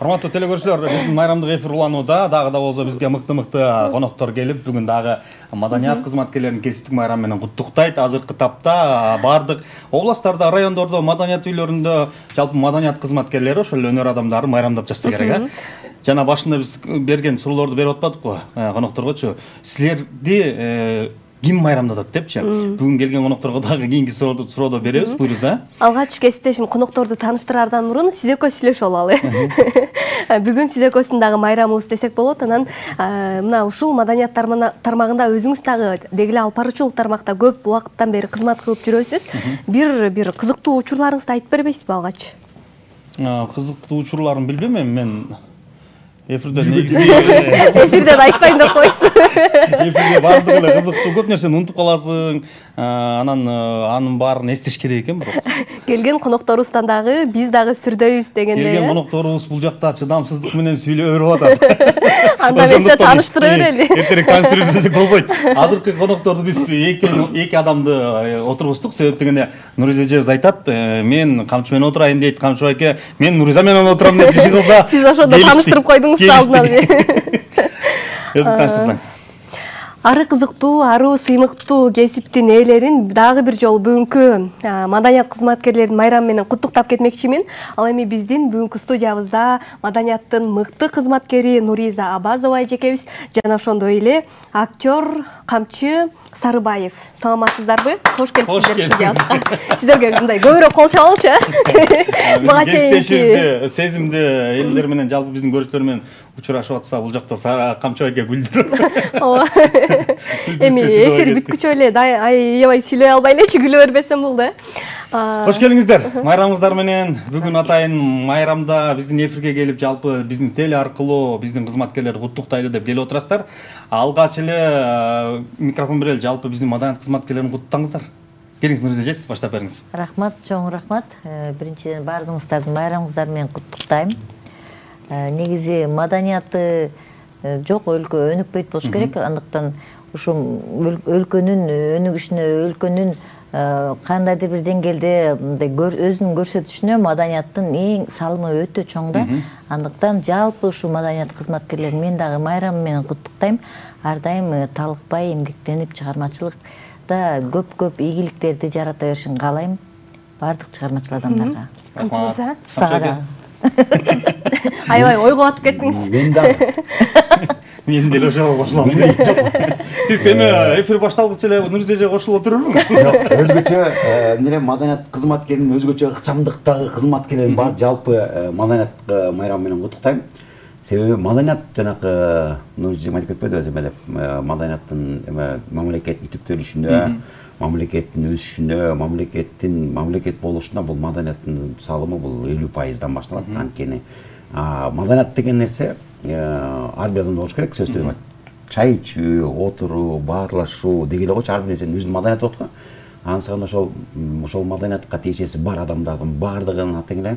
Урматтуу телекөрүүчүлөр, биздин майрамдык эфир уланууда. Дагы да болсо бизге мыкты коноктор келип, бүгүн дагы маданият кызматкерлерин кесиптик майрам менен куттуктайт. Азыркы тапта бардык областтарда, райондордо, маданият үйлөрүндө жалпы маданият кызматкерлери, ошол өнөр адамдары майрамдап жатса керек. Жана башында биз берген суроолорду берип атпадыкпы конокторгочу? Силерди ким майрамдатат депчи? Бүгүн келген конокторго дагы кийинки суроодо беребиз, буйруңуз. Алгач кесиптешим конокторду тааныштыраардан мурун сиз экөө сүйлөшүп алалы. Бүгүн сиз экөөсүн дагы майрамыбыз десек болот. Анан мына ушул маданият тармагында өзүңүз дагы дегиле алып баруучулук тармакта көп убакыттан бери кызмат кылып жүрөсүз. Бир кызыктуу учурларыңызды айтып бербейсизби алгач? Кызыктуу учурларын билбейм мен. Эфирден айтпайын деп койсуң. Эфирде бардык эле кызыктуу көп нерсени унутуп каласың. Анын баарын эстеш керек экен бирок. Келген конокторубуздан дагы биз дагы сүрдөйбүз дегенде. Келген конокторубуз бул жакта чыдамсыздык менен сүйлөп берип атат. Анда эмесе тааныштыра берели. Эртерээк тааныштырып берсек болбойт. Азыркы конокторду биз эки адамды отургуздук. Себеп дегенде Нуриза эжебиз айтат, мен камчы менен отурайын дейт, камчы байке, мен Нуриза менен отурам деп иши кылса. Сиз ошондо тааныштырып койдуңуз. Ары кызыктуу, ары сыймыктуу кесиптин ээлерин дагы бир жолу бүгүнкү маданият кызматкерлерин майрамы менен куттуктап кетмекчимин. Ал эми биздин бүгүнкү студиябызда маданияттын мыкты кызматкери Нуриза Абазова эжекебиз жана ошондой эле актер Камчы Сарыбаев. Саламатсыздарбы? Кош келипсиздер студиябызга. Сиздерге мындай көбүрөөк кол чабалчы. Буга чейинки сезимди элдер менен жалпы биздин көрүүчүлөр менен учурашып атса, бул жакта Камчы байке күлдүрөт. Ооба. Эми эфир бүткүчө эле аябай сүйлөй албай элечи күлө бербесем болду. Кош келиңиздер. Майрамыңыздар менен бүгүн атайын майрамда биздин эфирге келип, жалпы биздин теле аркылуу биздин кызматкерлерди куттуктайлы деп келип отурасыздар. Алгач эле микрофон берели, жалпы биздин маданият кызматкерлерин куттуктаңыздар. Келиңиз Нуриза эже, баштап бериңиз. Рахмат, чоң рахмат. Биринчиден баардыгыңыздардын майрамыңыздар менен куттуктайм. Негизи маданияты жок өлкө өнүкпөйт болуш керек. Андыктан ушу өлкөнүн өнүгүшүнө, өлкөнүн кандайдыр бир деңгээлде өзүнүн көрсөтүшүнө маданияттын эң салымы өтө чоң да. Андыктан жалпы ушу маданият кызматкерлерин мен дагы майрамы менен куттуктайм. Ар дайым талыкпай эмгектенип чыгармачылыкта көп ийгиликтерди жарата беришин каалайм баардык чыгармачыл адамдарга. Камчы Сага да. Аябай ойго батып кеттиңиз. Мен дагы. Мен деле ошого кошулам. Сиз эми эфир башталгыча эле Нуриза эже кошулуп отурурбу? Өзгөчө эмне маданият кызматкеринин өзгөчө ыкчамдыктагы кызматкерлерин бар жалпы маданият майрамы менен куттуктайм. Себеби маданият жанакы Нуриза эже айтып кетпедиби эме деп маданияттын мамлекеттин түптөлүшүнө, мамлекеттин өсүшүнө, мамлекет болушуна бул маданияттын салымы бул 50%дан башталат. Анткени маданият деген нерсе ар бир адамда болуш керек. Сөзсүз чай ичүү, отуруу, баарлашуу деги эле койчу ар бир нерсенин өзүнүн маданияты болот го. Ансыгында ошол маданиятка тиешеси бар адамдардын баардыгын атең эле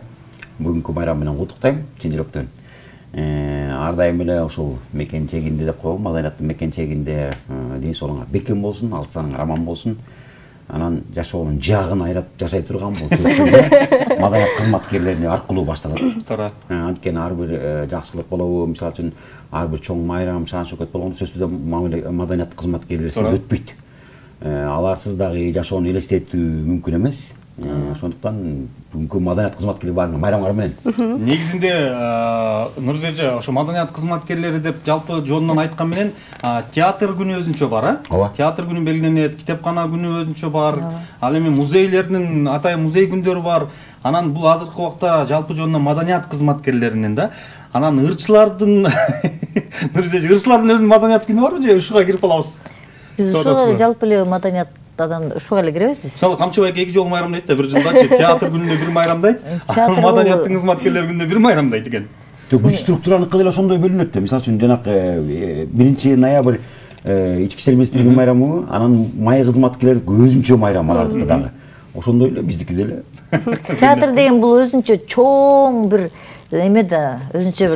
бүгүнкү майрам менен куттуктайм чын жүрөктөн. Ар дайым эле ушул мекенчегинде деп коебу, маданияттын мекенчегинде ден соолугуңар бекем болсун, алсаң аман болсун. Анан жашоонун жагын айрап жашай турган бул маданият кызматкерлерин аркылуу башталат. Туура. Анткени ар бир жакшылык болобу, мисалы үчүн ар бир чоң майрам, шаан шөкөт болгондо сөзсүз маданият кызматкерлерсиз өтпөйт. Аларсыз дагы жашоону элестетүү мүмкүн эмес. Ошондуктан бүгүнкү маданият кызматкерлери бар майрамыңар менен. Негизинде Нуриза эже ошо маданият кызматкерлери деп жалпы жонунан айткан менен театр күнү өзүнчө бар, театр күнү белгиленет, китепкана күнү өзүнчө бар. Ал эми музейлердин атайын музей күндөрү бар. Анан бул азыркы убакта жалпы жонунан маданият кызматкерлеринин да. Анан ырчылардын Нуриза эже ырчылардын өзүнүн маданият күнү барбы же ушуга кирип калабыз? Биз ушуга жалпы эле маданият адам ушуга эле киребиз биз. Мисалы Камчы байке 2 жолу майрамдайт да, бир жылдачы театр күнүндө бир майрамдайт, маданияттын кызматкерлери күнүндө бир майрамдайт экен. Күч структураныкы деле ошондой бөлүнөт да. Мисалы үчүн жанакы 1 ноябрь ички иштер министрлигинин майрамы, анан май кызматкерлери өзүнчө майрам алардыкы дагы. ошондой эле биздики деле. Театр деген бул өзүнчө чоң бир эме да, өзүнчө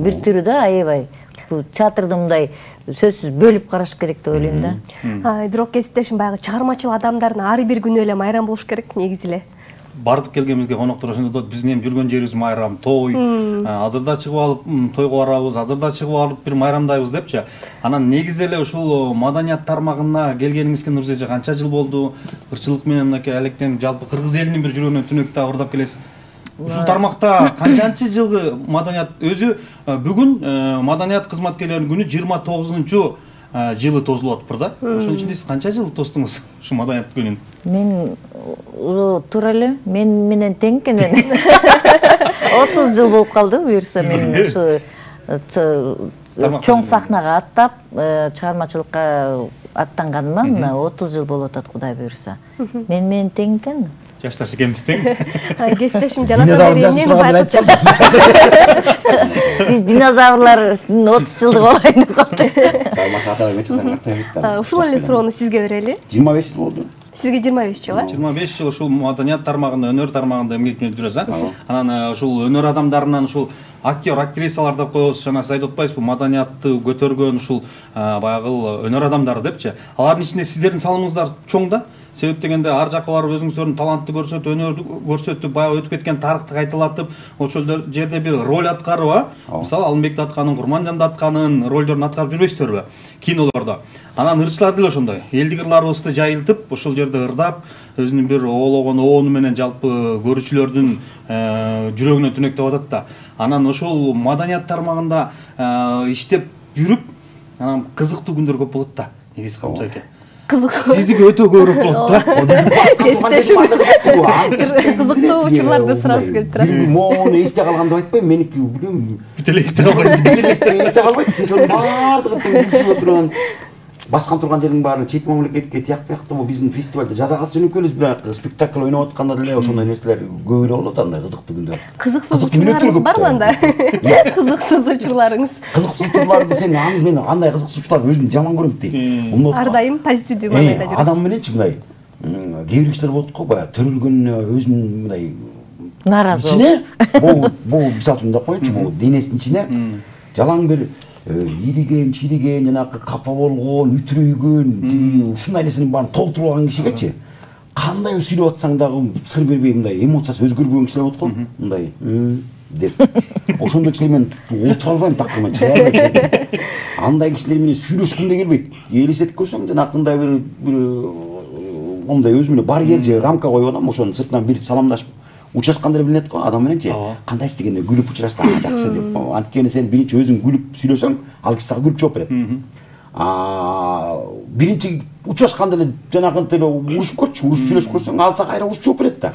бир түрү да, аябай. Бул театрды мындай сөзсүз бөлүп караш керек деп ойлойм да. Бирок кесиптешим баягы чыгармачыл адамдардын ар бир күнү эле майрам болуш керек негизи эле. Бардык келгенибизге коноктор ошондой дейт, биздин эми жүргөн жерибиз майрам, той, азырда чыгып алып тойго барабыз, азырда чыгып алып бир майрамдайбыз депчи. Анан негизи эле ушул маданият тармагына келгениңизге Нурзия эже канча жыл болду? Ырчылык менен мынакей алектен жалпы кыргыз элинин бир жүрөгүнөн түнөктө ырдап келесиз. Ушул тармакта канчанчы жылгы маданият өзү бүгүн маданият кызматкерлеринин күнү 29-жылы тозулуп атыптыр да. Ошонун ичинде сиз канча жыл тоздуңуз ушу маданият күнүн? Мен туура эле мен менен тең экен. 30 жыл болуп калды буюрса мен ушу чоң сахнага аттап чыгармачылыкка аттанганыма мына 30 жыл болуп атат Кудай буюрса. Мен менен тең экен. Жашташ экенбиз тең. Кесиптешим Жанатан Беремнен байкап. Биз динозаврлар 30 жылдык болайын деп калды. Ушул эле суроону сизге берели. 25 жыл болду. Сизге 25 жыл, 25 жыл ушул маданият тармагында, өнөр тармагында эмгек менен жүрөсүз. Анан ушул өнөр адамдарынан ушул актер, актрисалар деп коебуз, жана сиз айтып атпайсызбы, маданиятты көтөргөн ушул баягы өнөр адамдары депчи. Алардын ичинде сиздердин салымыңыздар чоң да. Себеп дегенде ар жакка барып өзүңүздөрдүн талантты көрсөтүп, өнөрдү көрсөтүп, баягы өтүп кеткен тарыхты кайталатып, ошол жерде бир роль аткарып, мисалы Алымбек атканын, Курманжан атканын ролдорун аткарып жүрбөйсүздөрбү кинолордо. Анан ырчылар деле ошондой. Элдик ырларыбызды жайылтып, ошол жерде ырдап, өзүнүн бир оологон оону менен жалпы көрүүчүлөрдүн жүрөгүнө түнөктөп атат да. Анан ошол маданият тармагында иштеп жүрүп, анан кызыктуу күндөр көп болот да. Негизи камча экен. Кызыктуу. Сиздики өтө көп болот да. Кызыктуу учурларды сурагысы келип турат. Моуну эсте калган деп айтпайм, меники билем. Бүтеле эсте калбайт. Эсте калбайт. Ошонун баардыгы жүрүп турган баскан турган жердин баарын чет мамлекетке тияк-бияктуу биздин фестивалда жадагасы жөнөкөйбүз, бирок спектакль ойноп атканда деле ошондой нерселер көп эле болот, андай кызыктуу күндөр. Кызыксыз учурларыңыз барбы анда? Кызыксыз учурларыңыз. Кызыксыз учурлар десем, мен андай кызыксыз учурларды өзүм жаман көрөм дейм. Ар дайым позитивдүү маанайда жүрөсүз. Адам мененчи мындай кээ бир кишилер болот го, баягы төрөлгөнүнө өзүнүн мындай нааразы. Ичине, бул мисалы үчүн деп коеюнчу, бул денесинин ичине жалаң бир ириген, чириген, жанагы капа болгон, үтүрөйгөн, ушундай нерсенин баарын толтуруп алган кишигечи кандай сүйлөп атсаң дагы сыр бербей мындай эмоциясы өзгөрбөгөн кишилер болот го, мындай деп. Ошондой кишилер менен отура албайм, такырман чыга албайм. Андай кишилер менен сүйлөшкүм да келбейт. Элестетип көрсөң, жанакындай бир мындай өзүмө барьер же рамка коюп алам, ошонун сыртынан бир саламдашып учашканда эле билинет го адам мененчи. Кандайсыз дегенде күлүп учурашсаң жакшы деп. Анткени сен биринчи өзүң күлүп сүйлөсөң, ал киши сага күлүп жооп берет. Биринчи учашканда эле жанагынтип эле урушуп көрчү, урушуп сүйлөшүп көрсөң, ал сага кайра урушуп жооп берет да.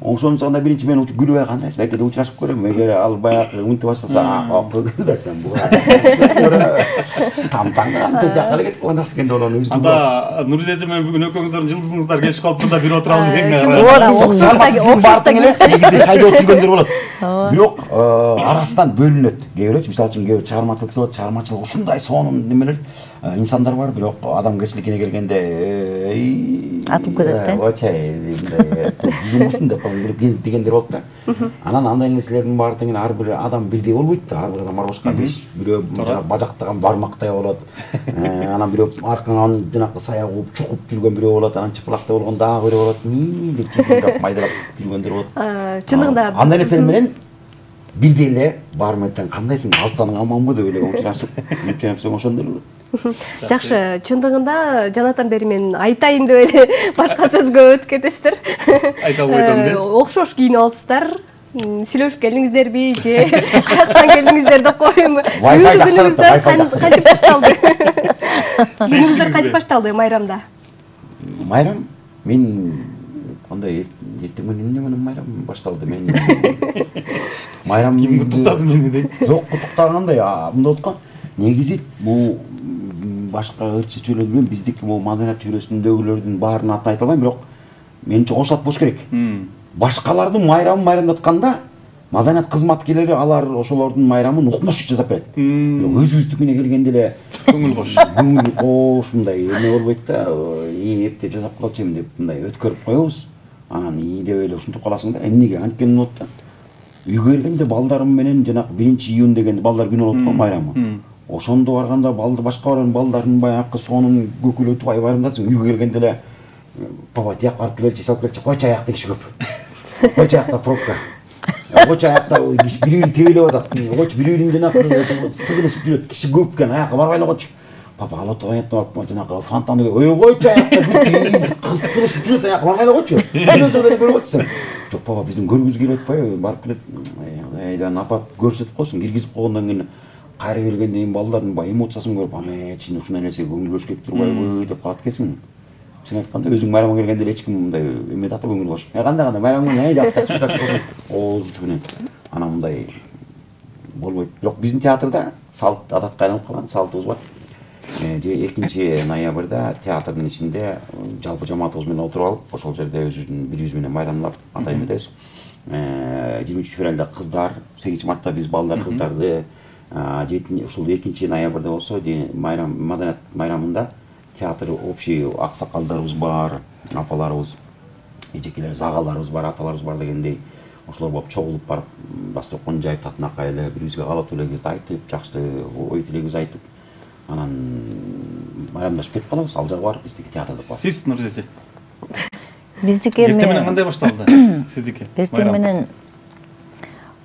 Ошондо биринчи мен күлүп кандайсыз, белки да учурашып көрөм. Эгер ал баягы мынтип баштаса, сен буга там-таңган деп жакка эле кетип калган экен деп ойлонуп. Анда Нурзия эже менен бүгүн экөөңүздөрдүн жылдызыңыздар келишип калыптыр да, бир отуралы деген. Негизинде шайда отургөндөр болот. Бирок арасынан бөлүнөт. Кээ бирөөчү, мисалы үчүн кээ бир чыгармачылык болот, чыгармачылык ушундай сонун немелер инсандар бар, бирок адамгерчиликине келгенде атып кетет да. Очай, мындай юмушун деп дегендер болот да. Анан андай нерселердин баары тең ар бир адам бирдей болбойт да. Ар бир адам ар башка беш, бирөө жанагы бажактаган бармактай болот. Анан бирөө аркаңан жанагы сая кууп чукуп жүргөн бирөө болот, анан чыпылактай болгон дагы бирөө болот. Деп чыгындап майдалап жүргөндөр болот. Чындыгында андай нерселер менен бирдей эле баары менен кандайсың, алсаң аманбы деп эле учурашып ошондой болот. Жакшы, чындыгында Жанатан Беримен айтайын деп эле башка сөзгө өтүп кетесиздер. Айта албайдым деп. Окшош кийинип алыпсыздар. Сүйлөшүп келдиңиздерби же каяктан келдиңиздер деп коеюнбу? Wi-Fi жакшы, кантип башталды? Күнүңүздөр кантип башталды майрамда? Майрам мен кандай эртең менен майрам башталды. Мен майрам ким куттуктады мени дейт. Жок, куттуктагандай, мындай болот го. Негизи бул башка ырчы чөйрөлөр менен биздики бул маданият чөйрөсүндөгүлөрдүн баарынын атын айта албайм, бирок менимче кошулат болуш керек. Башкалардын майрамдатканда маданият кызматкерлери алар ошолордун майрамын укмуш жасап берет. Өзүбүздүкүнө келгенде эле көңүл кош. Көңүл кош мындай эме болбойт да, эптеп жасап калчу эми деп мындай өткөрүп коебуз. Анан ии деп эле ушинтип каласың да. Эмнеге анткени болот да. Үйгө келгенде балдарым менен жанагы 1-июнь дегенде балдар күнү болот го майрамы. Ошондо барганда балды башка балдардын баягы сонун көкүлөтүп байрамдасың. Үйгө келгенде эле папа тияк барып келчи, салып келчи, койчу аякта киши көп. Койчу аякта пробка. Койчу аякта бирөөнү тебелеп атат. Койчу бирөөнүн жанагы сыгылышып жүрөт. Киши көп экен, аякка барбай эле койчу. Папа алып барып жанагы фонтанды койчу аякта кысылып жүрөт, аякка барбай эле койчу. Өзү көрүп атсың. Жок папа биздин көргүбүз келип атпайбы? Барып келет. Айдан апап көрсөтүп койсун, киргизип койгондон кийин кайра келгенден кийин балдардын баягы эмоциясын көрүп, чын ушундай нерсеге көңүл бөлүш керек турбайбы деп калат экенсиң. Чын айтканда өзүң майрамга келгенде эч ким мындай эме да көңүл кош. Кандай майрамга не жакшы ооз менен. Анан мындай болбойт. Бирок биздин театрда салт адатка айланып калган салтыбыз бар. 2 ноябрда театрдын ичинде жалпы жамаатыбыз менен отуруп алып, ошол жерде өзүбүздүн бир жүз менен майрамлап атай эметебиз. 23 февралда кыздар, 8 мартта биз балдар кыздарды, ушул 2 ноябрда болсо маданият майрамында театр общий аксакалдарыбыз бар, апаларыбыз, эжекелерибиз, агаларыбыз бар, аталарыбыз бар дегендей. Ошолор болуп чогулуп барып, дасторкон жайып, татынакай эле бири-бирибизге каалоо тилегибизди айтып, жакшы ой тилегибизди айтып, анан майрамдашып кетип калабыз. Ал жагы бар, биздики театрда бар. Сиз Нурзеже? Биздики эртең менен кандай башталды сиздики? Эртең менен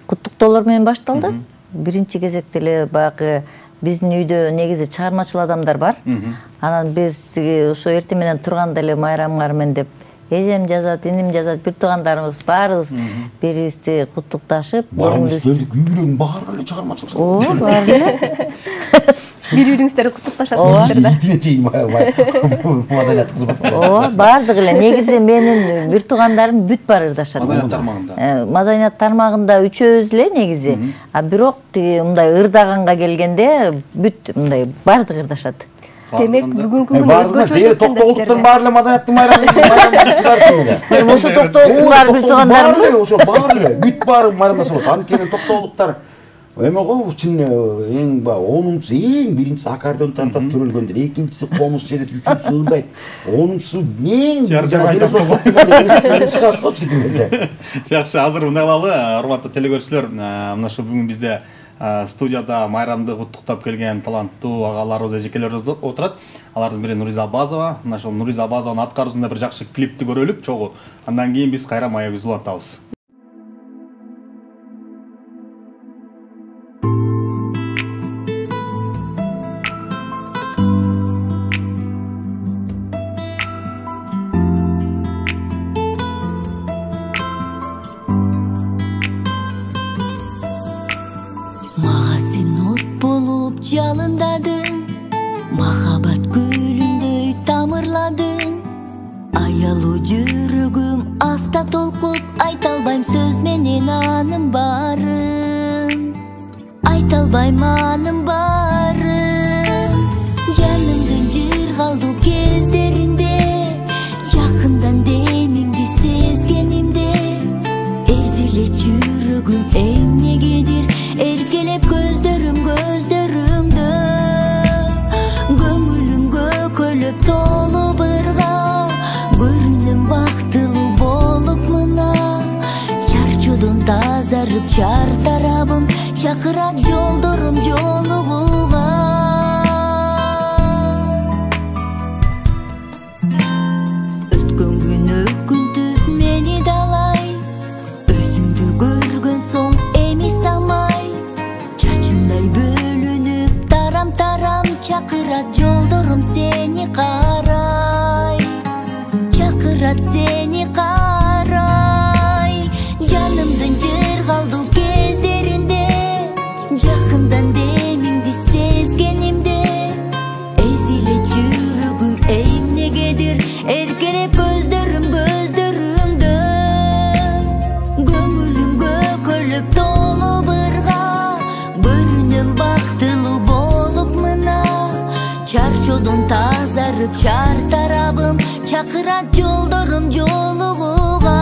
куттуктоолор менен башталды. Биринчи кезекте эле баягы биздин үйдө негизи чыгармачыл адамдар бар. Анан биз ошо эртең менен турганда эле майрамыңар менен деп эжем жазат, иним жазат, бир туугандарыбыз баарыбыз бири-бирибизди куттукташып, баарыбыз үй бүлөнүн баары эле чыгармачыл. Баары эле. Бири-бириңиздерди куттукташасыздар да. Итине чейин маданият кызмат. Баардыгы эле. Негизи менин бир туугандарым бүт баары ырдашат. Маданият тармагында. Маданият тармагында үчөөбүз эле негизи. А бирок мындай ырдаганга келгенде бүт мындай баардыгы ырдашат. Демек бүгүнкү күн өзгөчө өтөт. Токтоолуктун баары эле маданияттын майрамын чыгарсын эле. Ошо токтоолуктар бир туугандарым. Ошо баары эле бүт баары майрамдаса болот. Анткени токтоолуктар эме го чын эң онунчу эң биринчиси аккордеон тартат төрөлгөндө, экинчиси комуз чедет, үчүнчүсү ырдайт, онунчусу эң жакшы, азыр мындай кылалы, урматтуу телекөрүүчүлөр, мына ушу бүгүн бизде студияда майрамды куттуктап келген таланттуу агаларыбыз, эжекелерибиз отурат. Алардын бири Нуриза Абазова. Мына ошол Нуриза Абазованын аткаруусунда бир жакшы клипти көрөлүк чогуу. Андан кийин биз кайра маегибизди улантабыз. Жалындадың, махаббат гүлүндөй тамырладың. Аялуу жүрөгүм аста толкуп, айта албайм сөз менен анын барын. Айта албайм анын барын. Жанымдын жыргалдуу кездеринде, жакындан демиңди сезгенимде, эзилет жүрөгүм эмнегедир эркелеп көздөрүм толуп ырга, көрүнүм бактылуу болуп мына. Чарчоодон тазарып чар тарабым, чакырат жолдорум жолугууга. Өткөн күн өкүнтүп мени далай, өзүңдү көргөн соң эми самай. Чачымдай бөлүнүп тарам-тарам, чакырат жолдорум сени карай. Чакырат сени карай. Жанымдын жыргалдуу кездеринде, жакындан демиңди сезгенимде, эзилет жүрөгүм эмнегедир эркелеп көздөрүм көздөрүңдө. Көңүлүмгө көлөп толуп ырга, көрүнүм бактылуу болуп мына. Чарчоодон тазарып чар тарабым, чакырат жолдорум жолугууга.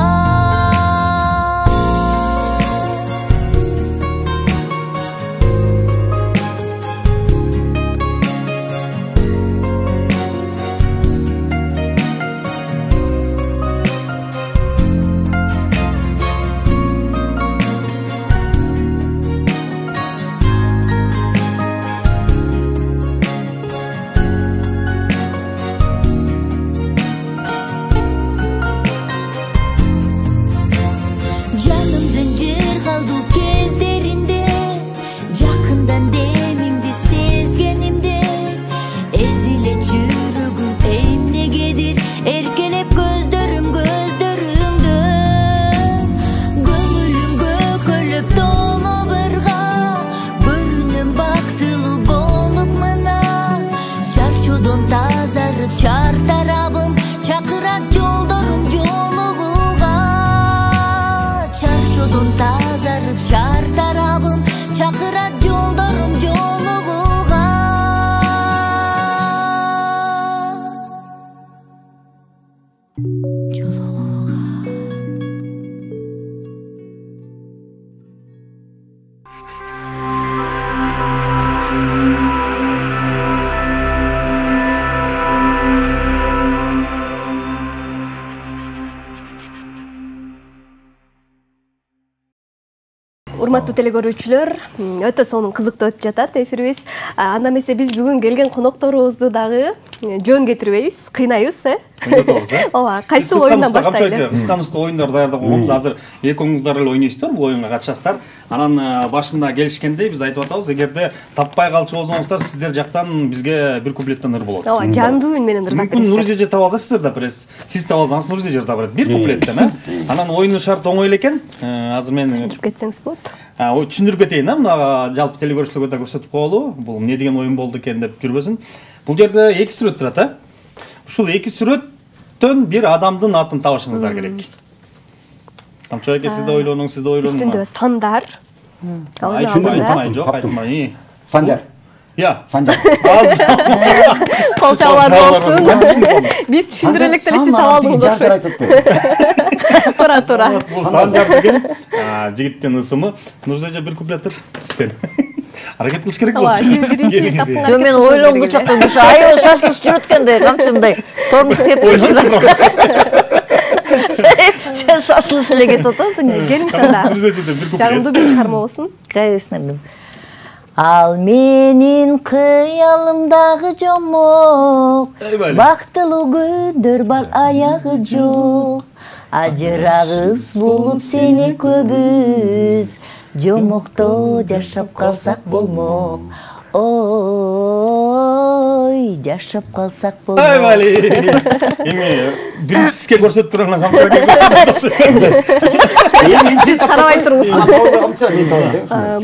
Урматтуу телекөрүүчүлөр, өтө сонун кызыктуу өтүп жатат эфирибиз. Анда эмесе биз бүгүн келген конокторубузду дагы жөн кетирбейбиз, кыйнайбыз, Ойнотобуз, Ооба, кайсы оюндан баштайлы? Кысканыстуу оюндар даярдап койгонбуз. Азыр экөөңүздөр эле ойнойсуздар, бул оюнга катышасыздар. Анан башында келишкендей биз айтып атабыз, эгерде таппай калчу болсоңуздар, сиздер жактан бизге бир куплеттен ыр болот. Ооба, жандуу үн менен ырдап бересиздер. Нурзеже таба аласыздар да пресс. Сиз таба алсаңыз Нурзеже таба берет. Бир куплеттен, Анан оюнун шарты оңой эле экен. Азыр мен түшүнүп кетсеңиз болот. Түшүндүрүп кетейин, мына жалпы телекөрүүчүлөргө да көрсөтүп коелу. Бул эмне деген оюн болду экен деп жүрбөсүн. Бул жерде эки сүрөт турат, Ушул эки сүрөттөн бир адамдын атын табышыңыздар керек. Камчы эке, сиз да ойлонуңуз, сиз да ойлонуңуз. Үстүндө сандар. Жок, айтмай. Санжар. Санжар. Кол чабуулар болсун. Биз түшүндүрө элек деле сиз таба алдыңыз. Туура. Бул Санжар деген жигиттин ысымы. Нурзеже бир куплеттер сизден. Аракет кылыш керек болчу. Биз биринчи тапкан. Жо мен ойлонгон чакта ушу аябай шашылыш жүрөт экен камчы мындай тормуш теп Сен шашылыш эле кетип атасың. Келиңиз анда. Жагымдуу бир чыгарма болсун. Кайсыны? Ал менин кыялымдагы жомок, бактылуу күндөр бар аягы жок. Ажырагыс болуп сени көбүз, жомокто жашап калсак болмок. Ой, жашап калсак болмок. Айбали. Эми биринчиске көрсөтүп турган камчы. Сиз карабай туруңуз.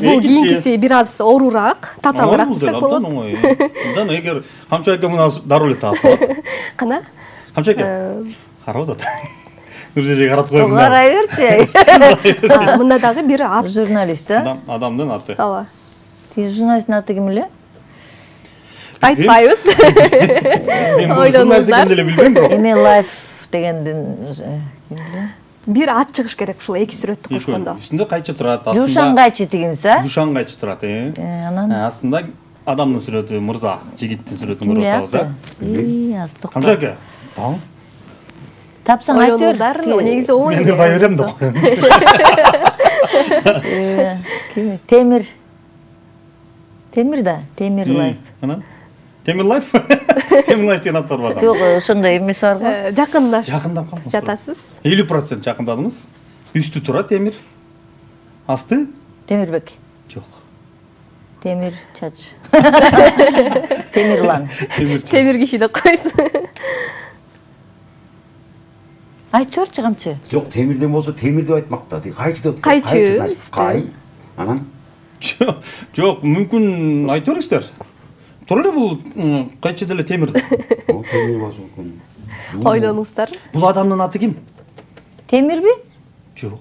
Бул кийинкиси бир аз оорураак, татаалыраак десек болот. Мындан эгер камчы эке мына дароо эле таап. Кана? Камчы эке. Карап атат. Нурзеже каратып коюп. Карай берчи. Мында дагы бир ат. Журналист, Адамдын аты. Ооба. Журналисттин аты ким эле? Айтпайбыз. Ойлонуңуздар. Эми лайф дегендин бир ат чыгыш керек ушул эки сүрөттү кошкондо. Үстүндө кайчы турат, астында Душан кайчы дегенсе? Душан кайчы турат, Анан астында адамдын сүрөтү, мырза, жигиттин сүрөтүн көрүп атабыз, астык. Камчы эке. Тамам. Тапсаң айтып Ойлонуңуздар, негизи оңой. Мен ырдай берем да. Темир. Темир да, Темир лайф. Анан Темир лайф? Темир лайф деген ат бар ба? Жок, ошондой эмеси бар го. Жакындап калдыңыз. жатасыз. 50% жакындадыңыз. Үстү тура темир. Асты? Темирбек. Жок. Темир чач. Темирлан. Темир киши деп койсун. Айтып берчи камчы. Жок, темирден болсо темир деп айтмакта. Кайчы деп. Кайчы. Кай. Анан Жок, мүмкүн айтып бериңиздер. Тура эле бул кайчы деле темир. Темир болсо мүмкүн. Ойлонуңуздар. Бул адамдын аты ким? Темирби? Жок.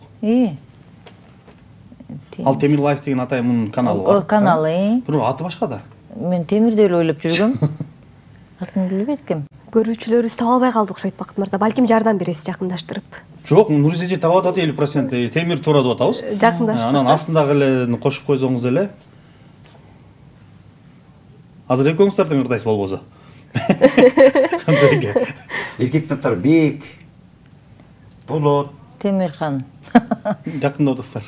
Ал Темир лайф деген атайымдын каналы бар. Каналы. Бирок аты башка да. Мен темир деп ойлоп жүргөм. Атын билбейт экенмин. Көрүүчүлөрүбүз таба албай калды окшойт Бакыт мырза. Балким жардам бересиз жакындаштырып. Жок, Нурзеже таап атат 50%. Темир туура деп атабыз. Жакындашып. Анан астындагы эле кошуп койсоңуз эле. Азыр экөөңүздөр тең ырдайсыз болбосо. Эркектин аттары Бек, Болот, Темирхан. Жакында отурсуздар.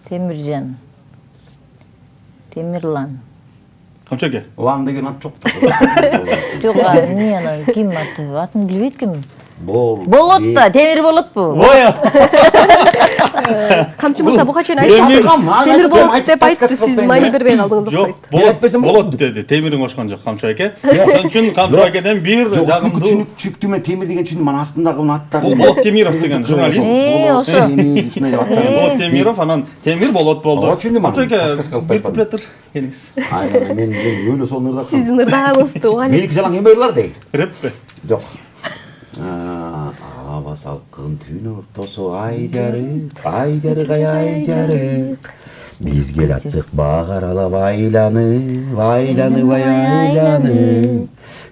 Темиржан. Темирлан. Камчы эке? Лан деген ат жок да. Жок, эмне анан ким аты? Атын билбейт экенмин. Болот да, темир болотпу? Ой. Камчы мырза буга чейин айтып, темир болот деп айтты, сиз маани бербей калдыңыз окшойт. Болот деди, темирин кошкон жок Камчы эке. Ошон үчүн Камчы экеден бир жагымдуу түшүнүктүү мен темир деген түшүндүм, анан астындагы аттары. Болот Темиров деген журналист. Ошо. Болот Темиров, анан Темир болот болду. Камчы эке, бир куплеттер келиңиз. Айна мен өлө сонун ырдап. Сиздин ырдагыңызды уган. Меники жалаң эме ырлар дей. Рэппи? Жок. Аба салкын түн ортосу ай жарык, ай жарык. Биз келаттык багаралап айланып, айланып.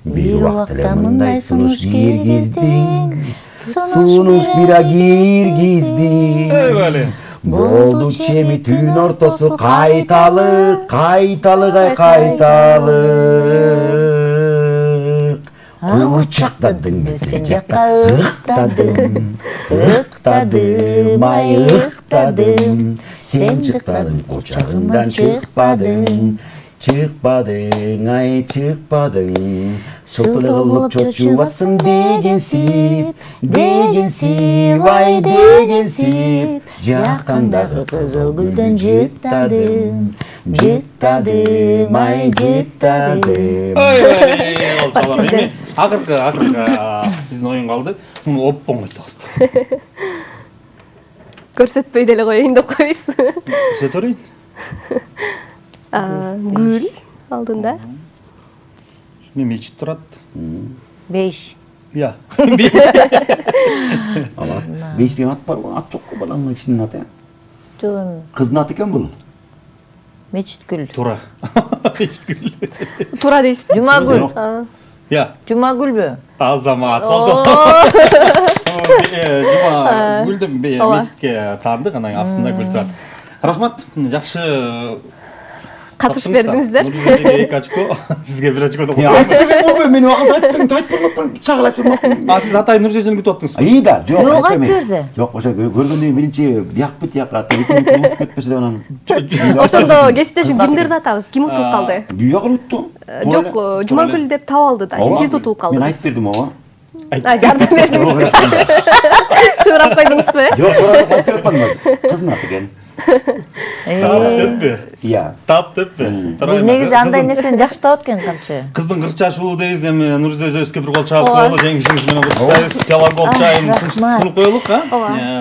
Бир убакта мындай сунуш киргиздиң, сунуш бира киргиздиң. Болду чеми түн ортосу кайталык, кайталык. Кучактадың сен жаққа ықтадым, ықтадым, ай ықтадым, сен шықтадың құшағымдан шықпадың, шықпадың, ай шықпадың, шылпылы қылып чочубасын дегенсіп, ай дегенсіп, жаққандағы қызыл гүлден жеттадым, ай жеттадым. Акыркы сиздин оюн калды. Муну оппоң айтып басты. Көрсөтпөй деле коеюн деп койсуз. Көрсөтө берейин. Гүл алдында. Мечит турат. 5. Я. Ала, 5 деген ат бар ғой, ат жоқ қой баланың ішінің аты. Жоқ. Қыздың аты екен бұл. Мечиткүл. Тура. Мечиткүл. Тура дейсизби? Жумагүл. Я. Жумагүлбү? Азамат. Гүлдүн мечитке таандык, анан астында гүл турат. Рахмат, жакшы катышып бердиңиздер. Эки очко, сизге 1 очко да коюп. Айтпай мен уақыз айтсың, айтпай шағылап жүрмақпын. Сиз Атай Нурсежени күтүп аттыңыз. Ии да, жоқ, Жоқ, айтпай мен. айтып берді. Жоқ, ошо көргөндөн биринчи як бит якка, ұтып кетпесе деп анан. Ошондо кесиптешим кимдерди атабыз? Ким утуп калды? Юяк утту. Жок, Жумагүл деп таап алды да. Сиз утуп Мен калдыңыз. айтып бердим ого. Жардам бердиңиз. Сурап койдуңузбу? Жоқ, сурап айтып атпадым. Кыздын аты экен. Деппи? Иә. Тап деппи? Негизи андай нерсени жакшы таап экен камчы. Кыздын 40 жашылуу дейбиз, эми Нурсежевский бир кол чаап коелу, жеңишиңиз менен куттуктайбыз. Пелагол чайын сунуп коелук,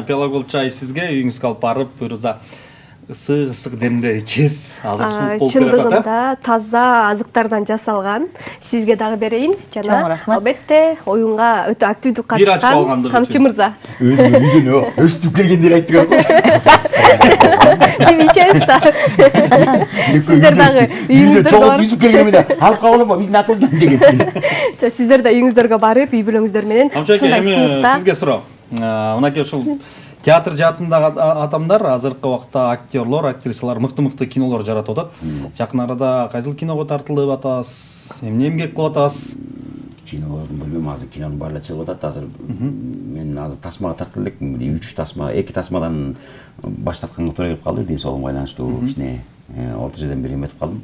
Пелагол чай сизге үйүңүзгө алып барып, буюрса ысык демде ичесиз. Азыр суук болуп келатат. Чындыгында таза азыктардан жасалган. Сизге дагы берейин. Чоң Жана рахмат. албетте оюнга өтө активдүү катышкан Камчы мырза. Өзү үйдөн өстүп келгендер айтты го. Ким ичебиз да. Сиздер дагы үйүңүздөргө барып, өстүп келгенде алып калып биздин атыбыздан деген. сиздер да үйүңүздөргө барып, үй бүлөңүздөр менен Камчаке, ушундай эми сыймыкта. сизге суроо. Мынакей ушул театр жаатындагы адамдар азыркы убакта актерлор, актрисалар мыкты кинолор жаратып атат. Жакын арада кайсыл киного тартылып атасыз? Эмне эмгек кылып атасыз? Кинолордун билбейм, азыр кинонун баары чыгып атат. Азыр мен азыр тасмага тартып элекмин. 3 тасма, 2 тасмадан баш тартканга туура келип калды. Ден соолугума байланыштуу кичине орто жерден бери эметип калдым.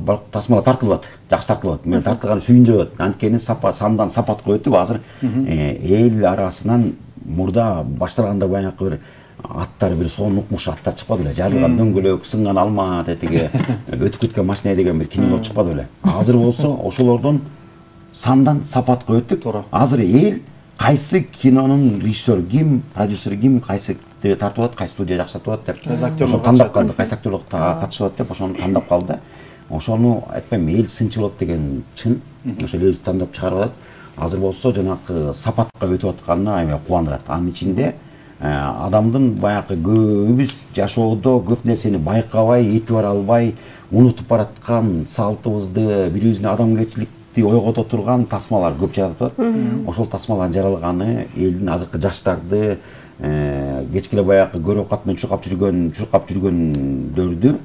Бирок тасмалар тартылып атат, жакшы тартылып атат. Мен тартылганы сүйүндүрүп атат. Анткени сандан сапатка өтүп азыр эл арасынан мурда башталганда баягы бир аттар бир сонун укмуш аттар чыкпады беле. Жарылган дөңгөлөк, сынган алма тетиги, өтүп кеткен машина деген бир кинолор чыкпады беле. Азыр болсо ошолордон сандан сапатка өтүп, азыр эл кайсы кинонун режиссеру ким, продюсеру ким, кайсы тартып атат, кайсы студия жакшы тартып атат деп. Ошо тандап калды, кайсы актерлор катышып атат деп ошону тандап калды. Ошону айтпайм, эл сынчылып деген чын. Ошо эл тандап чыгарып атат. Азыр болсо жанагы сапатка өтүп атканына аябай кубандырат. Анын ичинде адамдын баягы көбүбүз жашоодо көп нерсени байкабай, этибар албай, унутуп бараткан салтыбызды, бирибиздин адамгерчиликти ойгото турган тасмалар көп жаратып атат. Ошол тасмалардын жаралганы элдин азыркы жаштарды кечкеле баягы көрө кат менен чуркап жүргөндөрдү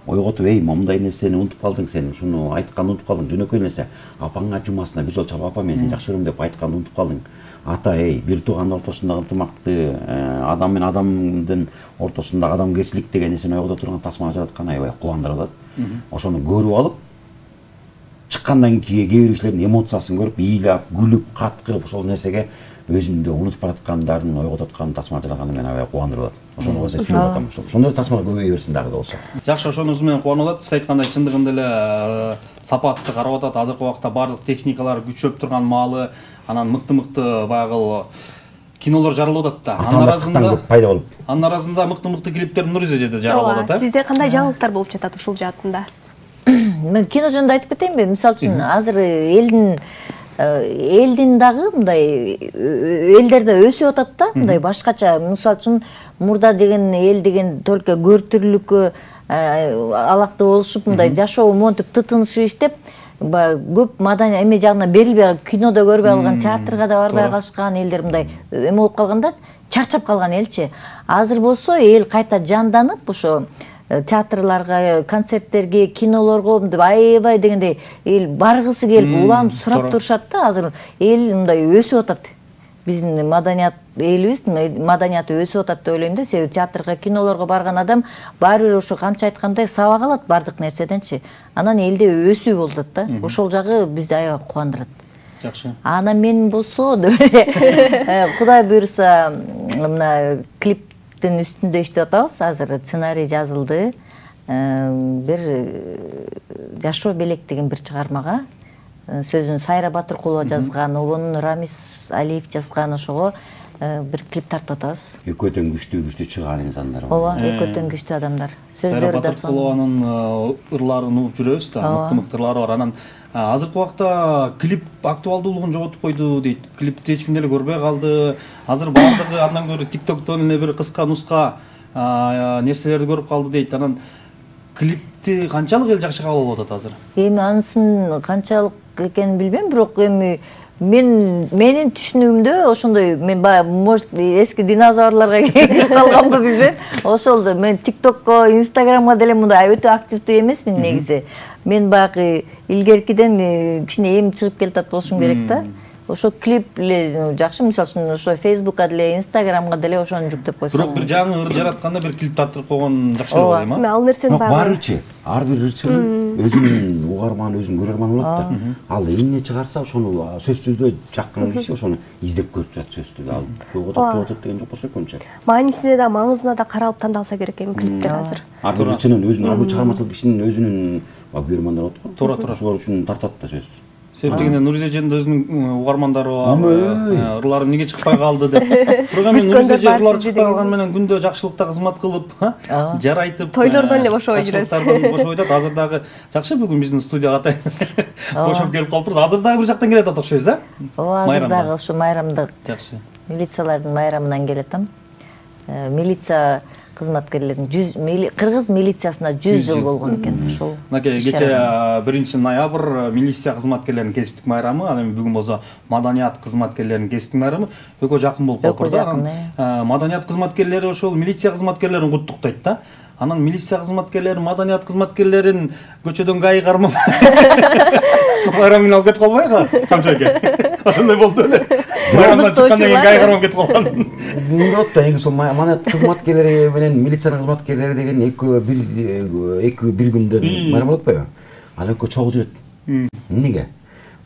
ойготуп, эй, мындай нерсени унутуп калдың сен, ушуну айтканды унутуп калдың, жөнөкөй нерсе. Апаңа жумасына бир жолу чалып, апа мен сени жакшы көрөм деп айтканды унутуп калдың. Ата, эй, бир туугандын ортосундагы ынтымакты, адам менен адамдын ортосундагы адамгерчилик деген нерсени ойгото турган тасма жараткан аябай кубандырып атат. Ошону көрүп алып, чыккандан кийин кээ бир кишилердин эмоциясын көрүп, ыйлап, күлүп, каткырып ошол нерсеге өзүндө унутуп бараткандарын ойготуп аткан тасма жаратканы мени аябай кубандырып атат. Ошону болсо сүйүнүп атам. Ошондой тасма көбөйө берсин дагы да болсо. Жакшы, ошонуз менен кубанып атат. Сиз айткандай чындыгында эле сапатты карап атат. Азыркы убакта баардык техникалар күчөп турган маалы, анан мыкты баягы кинолор жаралып атат да. Анын арасында көп пайда болуп. Анын арасында мыкты клиптер Нурсежеде жаралып атат. Сизде кандай жаңылыктар болуп жатат ушул жаатында? Мен кино жөнүндө айтып кетейинби? Мисалы үчүн азыр элдин дагы мындай элдерде өсүп атат да, мындай башкача. Мисалы үчүн мурда деген эл деген только көртүрлүккө алакты болушуп, мындай жашоо монтип тытынышып иштеп, көп маданий эме жагына берилбей, кинодо көрбөй алган, театрга да барбай калышкан элдер мындай эме болуп калганда, чарчап калган элчи. Азыр болсо эл кайта жанданып, ошо театрларга, концерттерге, кинолорго мынтип аябай дегендей эл баргысы келип улам сурап турушат да. Азыр эл мындай өсүп атат. Биздин маданият элибиздин маданияты өсүп атат деп ойлойм да. Себеби театрга, кинолорго барган адам баары бир ошо камчы айткандай сабак алат бардык нерседенчи. Анан элде өсүү болуп атат да. Ошол жагы бизди аябай кубандырат. Жакшы. Анан мен болсо деп Кудай буйруса мына клиптин үстүндө иштеп атабыз. Азыр сценарий жазылды. Бир Жашоо белек деген бир чыгармага сөзүн Сайра Батыркулова жазган, обонун Рамис Алиев жазган, ошого бир клип тартып атабыз. Экөөтөн күчтүү чыган инсандар. Ооба, экөөтөн күчтүү адамдар. Сөздөрү да Батыркулованын ырларын угуп жүрөбүз да, мыкты ырлары бар. Анан азыркы убакта клип актуалдуулугун жоготуп койду дейт. Клипти эч ким деле көрбөй калды. Азыр баардыгы андан көрө TikToктон эле бир кыска нуска нерселерди көрүп калды дейт. Анан клипти канчалык эл жакшы кабыл алып атат азыр? Эми анысын канчалык экенин билбейм, бирок эми менин түшүнүгүмдө ошондой, мен может эски динозаврларга келип калганбы билбейм. Ошолду мен TikTokко, Instagramга деле мындай өтө активдүү эмесмин негизи. Мен багы илгеркиден кичине эми чыгып келатат болушум керек да. Ошо клип эле жакшы, мисалы үчүн ошо Facebookка деле, Instagramга деле ошону жүктөп койсоң. Бирок бир жаңы ыр жаратканда бир клип тартып койгон жакшы болот дейм, Ал нерсени баарычы, ар бир ырчынын өзүнүн угарманы, өзүнүн көрөрманы болот да. Ал эмне чыгарса ошону сөзсүз жаккан киши ошону издеп көрүп турат сөзсүз. Ал токтоп деген жок болсо көнчө. Маанисине да, маңызына да каралып тандалса керек эми клиптер азыр. Ар бир ырчынын өзүнүн, ар бир чыгармачылык кишинин өзүнүн көрөрмандары болот го. Туура. Ошолор үчүн тартат да сөз. Себеп дегенде Нуриза эженин өзүнүн угармандары бар, ырлары эмнеге чыкпай калды деп. Бирок эми Нуриза эже ырлары чыкпай калган менен күндө жакшылыкта кызмат кылып, жар айтып, тойлордон эле бошобой жүрөсүз. Бошобой атат. Азыр дагы жакшы бүгүн биздин студияга атайын бошоп келип калыппыз. Азыр дагы бир жактан келет атат окшойбуз, да? Ооба, азыр дагы ошо майрамдык. Жакшы. Милициялардын майрамынан келетам. Милиция кызматкерлерин кыргыз милициясына 100 жыл болгон экен. Ошол. Мынакей кече 1 ноябрь милиция кызматкерлеринин кесиптик майрамы, анан бүгүн болсо маданият кызматкерлеринин кесиптик майрамы өкө жакын болуп калыптыр да. Маданият кызматкерлери ошол милиция кызматкерлерин куттуктайт да. Анан милиция кызматкерлери, маданият кызматкерлерин көчөдөн гай кармап майрамын алып кетип калбайбы? Камчыке. Ошондой болду эле. Майрамдан чыккандан кийин гай кармап кетип калган. Бирок да негизи маданият кызматкерлери менен милициянын кызматкерлери деген экөө бир күндө майрам болуп атпайбы? Ал экөө чогуу жүрөт. Эмнеге?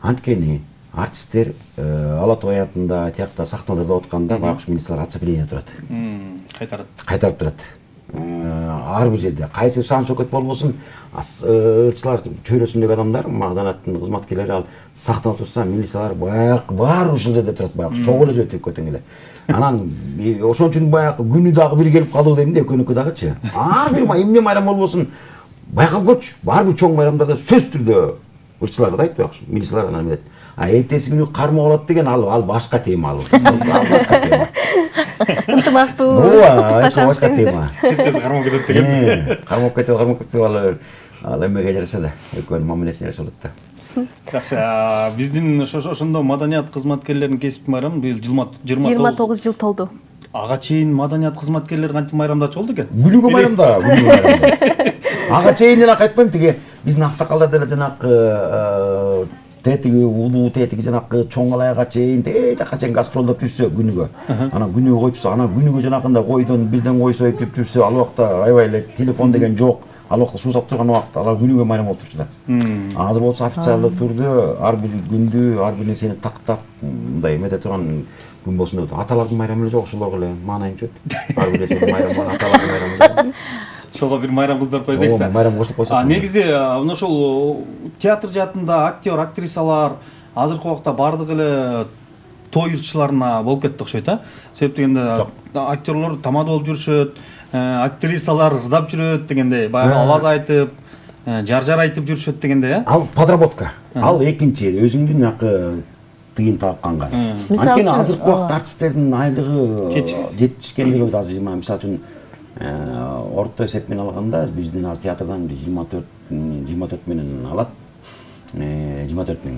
Анткени артисттер Ала Тоо аянтында, тиякта сахналарда атканда байкуш милициялар оцепление турат. Кайтарып турат. Ар бир жерде кайсы шан шөкөт болбосун, ырчылар, чөйрөсүндөгү адамдар, маданияттын кызматкерлери ал сактанып турса, милициялар баары ушул жерде турат, байкуш чогуу эле жүрөт экөө тең эле. Анан ошон үчүн баягы күнү дагы бир келип калуу дейм да, экөөнүкү дагычы. Ар бир эмне майрам болбосун байкап көрчү. Баары бир чоң майрамдарда сөзсүз түрдө ырчылар айтпайт байкуш, милициялар анан эмет. Эртеси күнү кармоо болот деген ал башка тема ал. Башка тема. Ынтымактуу. Ооба, башка тема. Эртеси кармоо кетет деген. Кармоо кетпей ал эмеге жараша да. Экөөнүн мамилесине жараша болот да. Жакшы, биздин ошондо маданият кызматкерлеринин кесиптик майрамы быйыл 29 жыл толду. Ага чейин маданият кызматкерлери кантип майрамдачу болду экен? Күнүгө майрамда. Ага чейин деле айтпайм, тиги биздин аксакалдар деле жанакы тетиги улуу тетиги жанакы чоң алайга чейин жакка чейин гастролдоп жүрсө күнүгө. Анан күнүгө койчусу, анан күнүгө жанакында койдон бирден кой союп жүрсө, ал убакта аябай эле телефон деген жок. Ал убакта суу сап турган убакта алар күнүгө майрам болуп турчу да. Азыр болсо официалдуу түрдө ар бир күндү, ар бир нерсени тактап, мындай эмете турган күн болсун деп. Аталардын майрамы эле жок, ошолорго эле маанайым чөп. Ар бир нерсени майрам, аталардын майрамы. Ошого бир майрам кылдырып койсуз дейсизби? Майрам кошулуп койсок. Негизи ошол театр жаатында актер, актрисалар азыркы убакта бардык эле той ырчыларына болуп кетти окшойт, а? Себеп дегенде актерлор тамада болуп жүрүшөт, актрисалар ырдап жүрөт дегендей, баягы аваз айтып, жар айтып жүрүшөт дегендей, а? Ал подработка. Ал экинчи өзүңдүн акы тыйын тапканга. Анткени азыркы убакта артисттердин айлыгы жетишкендиги азыр, мисалы үчүн орто эсеп менен алганда биздин азыр театрдан 24 менен алат. 24 миң.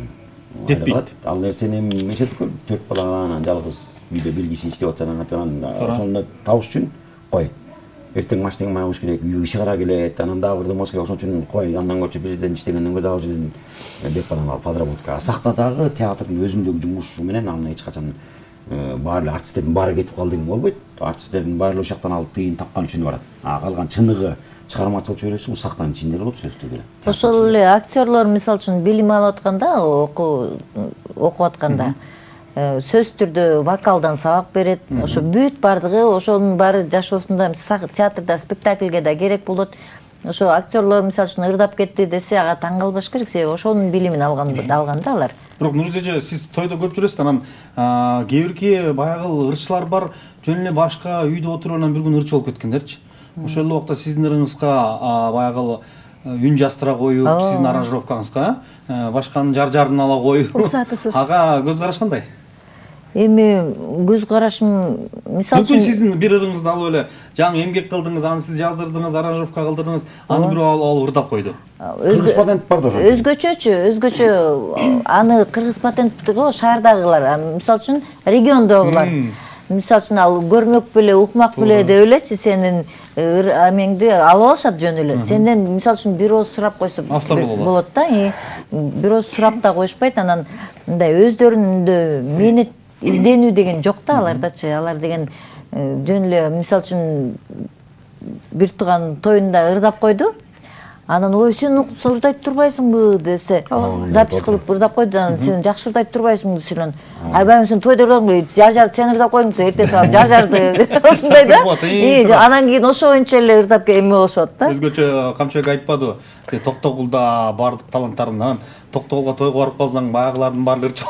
Жетпейт. Ал нерсени эсептеп көр, 4 баланан жалгыз үйдө бир киши иштеп атса, анан ошондо табыш үчүн кой. эртең маштең май кылыш керек, үйгө чыгара келет, анан дагы бирдеме болуш керек, ошон үчүн кой андан көрчү бир жерден иштегенден көрө дагы бир жерден деп анан алып подработка. Сахнадагы театрдын өзүндөгү жумушу менен аны эч качан баары артисттердин баары кетип калды деген болбойт. Артисттердин баары ошол жактан алып тыйын тапкан үчүн барат. Калган чыныгы чыгармачылык чөйрөсү бул сахнанын ичинде болот сөзсүз эле. Ошол эле актерлор мисалы үчүн билим алып атканда, окуп атканда сөз түрдө вокалдан сабак берет. Ошо бүт бардыгы ошонун баары жашоосунда театрда спектакльге да керек болот. Ошо актерлор мисалы үчүн ырдап кетти десе, ага таң калбаш керек, себеби ошонун билимин алганда алар. Бирок Нуруза эже, сиз тойдо көп жүрөсүз, анан кээ бирки баягы ырчылар бар, жөн эле башка үйдө отуруп анан бир күн ырчы болуп кеткендерчи. Ошол эле убакта сиздин ырыңызга баягы үн жастыра коюп, сиздин аранжировкаңызга башканын жар-жарын ала коюп, уруксатысыз. Ага көз караш кандай? Эми көз карашым мисалы үчүн сиздин бир ырыңызды алып эле жаңы эмгек кылдыңыз, аны сиз жаздырдыңыз, аранжировка кылдырдыңыз, аны бирөө алып ырдап койду. Кыргыз патент бар да ошо. Өзгөчө аны кыргыз патенттиго шаардагылар, мисалы үчүн региондогулар. Мисалы үчүн ал көрмөк беле, укмак беле деп элечи сенин амеңди алып алышат жөн эле. Сенден мисалы үчүн бирөө сурап койсо болот да. Бирөө сурап да коюшпайт, анан мындай өздөрүндө мени изденүү деген жок да алардачы. Алар деген жөн эле мисалы үчүн бир тууган тоюнда ырдап койду. Анан ой сен ырдайт турбайсыңбы десе, запись кылып ырдап койду. Анан сен жакшы ырдайт турбайсыңбы десе, айбай сен тойдо ырдадың, жар сен ырдап койдуңсу, эртең сабап жар-жарды ошондой да. Анан кийин ошо боюнча эле ырдап эме болушат да. Өзгөчө Камчыбек айтпады, Токтогулда бардык таланттарынан Токтогулга тойго барып калсаң, баягылардын баары ырчы.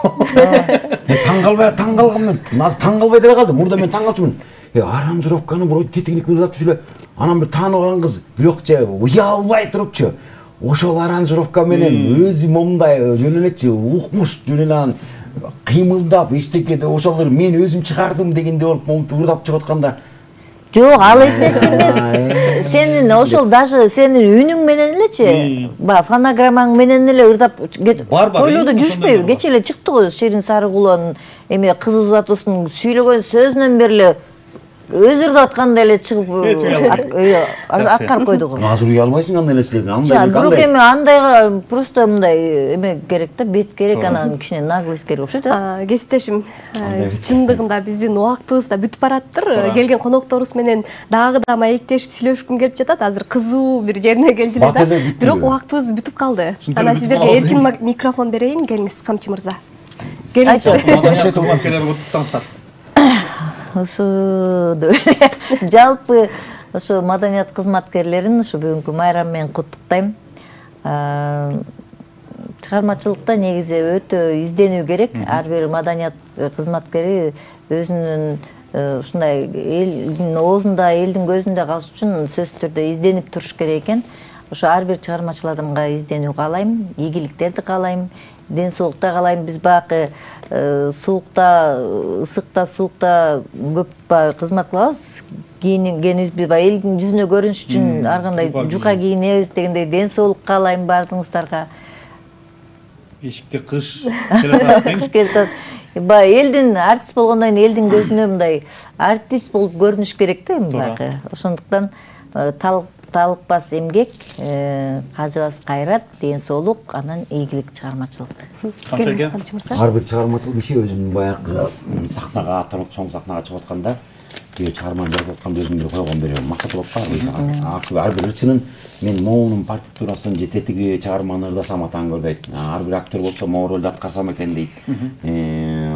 Таң калганмын. Назы таң калбай деле калдым. Мурда мен таң калчумун. Аранжировканы бир тетигиник ырдап жүрүп, анан бир тааныган кыз бирок уялбай турупчу. Ошол аранжировка менен өзү момундай жөн элекчи укмуш жөн эле кыймылдап эчтеке ошол мен өзүм чыгардым дегенде болуп момунтип ырдап чыгып атканда жок, ал эч нерсе эмес. Сенин ошол даже сенин үнүң менен элечи, баягы фонограммаң менен эле ырдап тойлоодо жүрүшпөйбү? Кечээ эле чыкты го Ширин Сарыгулонун эме кыз узатуусунун сүйлөгөн сөзүнөн бери эле өзү ырдап аткандай эле чыгып аткарып койду го. Азыр уялбайсың андай нерселерден. Бирок эми андайга просто мындай эме керек да, бет керек, анан кичине наглость керек окшойт. Кесиптешим, чындыгында биздин убактыбыз да бүтүп бараттыр. Келген конокторубуз менен дагы да маектешип сүйлөшкүм келип жатат. Азыр кызуу бир жерине келдик да. Бирок убактыбыз бүтүп калды. Анан сиздерге эркин микрофон берейин, келиңиз Камчы мырза. Келиңиз. Маданият кызматкерлерин куттуктаңыздар. Жалпы ошо маданият кызматкерлерин ошо бүгүнкү майрам менен куттуктайм. Чыгармачылыкта негизи өтө изденүү керек. Ар бир маданият кызматкери өзүнүн ушундай элдин оозунда, элдин көзүндө калыш үчүн сөзсүз түрдө изденип туруш керек экен. Ошо ар бир чыгармачыл адамга изденүү каалайм, игиликтерди каалайм, ден соолукта каалайм. Биз баакы суукта, ысыкта, суукта көп кызмат кылабыз. Кийинибиз элдин жүзүнө көрүнүш үчүн ар кандай жука кийинебиз дегендей ден соолук каалайм баардыгыңыздарга. Эшикте кыш келип атат. Элдин артист болгондон кийин элдин көзүнө мындай артист болуп көрүнүш керек да баакы. Ошондуктан талыкпас эмгек, кажыбас кайрат, ден соолук, анан ийгилик чыгармачылык. Ар бир чыгармачыл киши өзүнүн баягы сахнага аттанып, чоң сахнага чыгып атканда чыгарманы жазып атканда өзүнүн бир койгон бир максаты болуп калат. Ар бир ырчынын мен моунун партитурасын же тетиги чыгарманы ырдасам атаң көр дейт. Ар бир актер болсо могу ролду аткарсам экен дейт.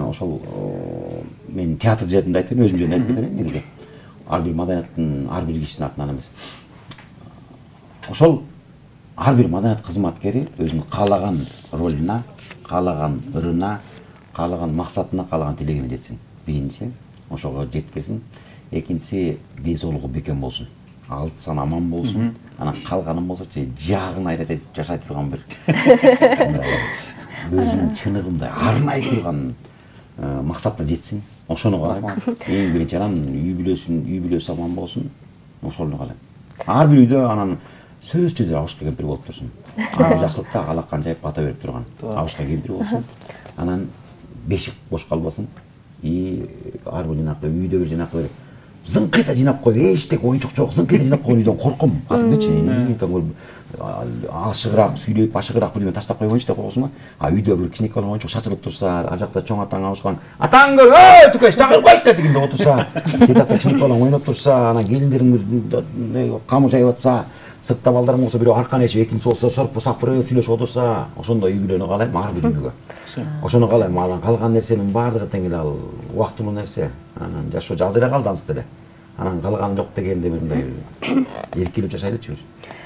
Ошол мен театр жөнүндө айтып өзүм жөнүндө айтып берейин негизи. Ар бир маданияттын ар бир кишинин атынан эмес. Ошол ар бир маданият кызматкери өзүнүн каалаган ролуна, каалаган ырына, каалаган максатына, каалаган тилегине жетсин. Биринчи ошого жеткирсин. Экинчиси ден соолугу бекем болсун. Алты сан аман болсун. Анан калганын болсочу жаагын айрат этип жашай турган бир өзүнүн чыныгындай арнай турган максатына жетсин. Ошону каалайм. Эң биринчи анан үй бүлөсү аман болсун. Ошону каалайм. Ар бир үйдө анан сөзсүз түрдө абышка кемпир болуп турсун. Жакшылыкта алакан жайып бата берип турган абышка кемпир болсун. Анан бешик бош калбасын. Ар бир жанакы үйдө бир жанакы зыңкыйта жинап коюп, эчтеке оюнчук жок, зыңкыйта жинап койгон үйдөн корком. Кадимгичи, алышыгыраак сүйлөп, ашыгыраак бирдеме таштап койгончу деп койгосуңбу? А үйдө бир кичинекей оюнчук шачылып турса, ар жакта чоң атаң абышкан, атаң көр, ой, түкөш, чакырып койчу дегенде отурса, тетакта кичинекей балаң ойноп турса, анан келиндериң камыл жайып атса, сыртта балдарың болсо бирөө аркан эчип, экинчиси болсо сорпу сапырып сүйлөшүп отурса, ошондой үй бүлөнү каалайм, ар бир үйгө. Ошону каалайм, анан калган нерсенин баардыгы тең эле ал убактылуу нерсе. Анан жашоо аз эле калды ансыз деле. Анан калган жок дегенде бир мындай эркелеп жашайлычы.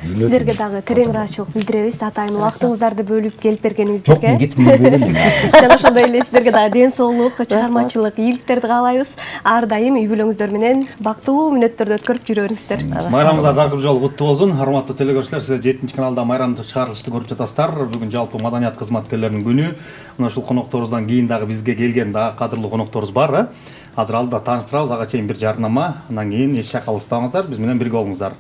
Сиздерге дагы терең ыраазычылык билдиребиз. Атайын убактыңыздарды бөлүп келип Жок, бергениңиздерге. мен кетким келбейт элем. Жана ошондой эле сиздерге дагы ден соолук, чыгармачылык, ийгиликтерди каалайбыз. Ар дайым үй бүлөңүздөр менен бактылуу мүнөттөрдү өткөрүп жүрө бериңиздер. Майрамыңыздар дагы бир жолу куттуу болсун. Урматтуу телекөрүүчүлөр, сиздер 7 каналда майрамдык чыгарылышты көрүп жатасыздар. Бүгүн жалпы маданият кызматкерлеринин күнү. Мына ушул конокторубуздан кийин дагы бизге келген дагы кадырлуу конокторубуз бар. Азыр алдыда тааныштырабыз, ага чейин бир жарнама, андан кийин эч жакка алыстабаңыздар, биз менен бирге болуңуздар.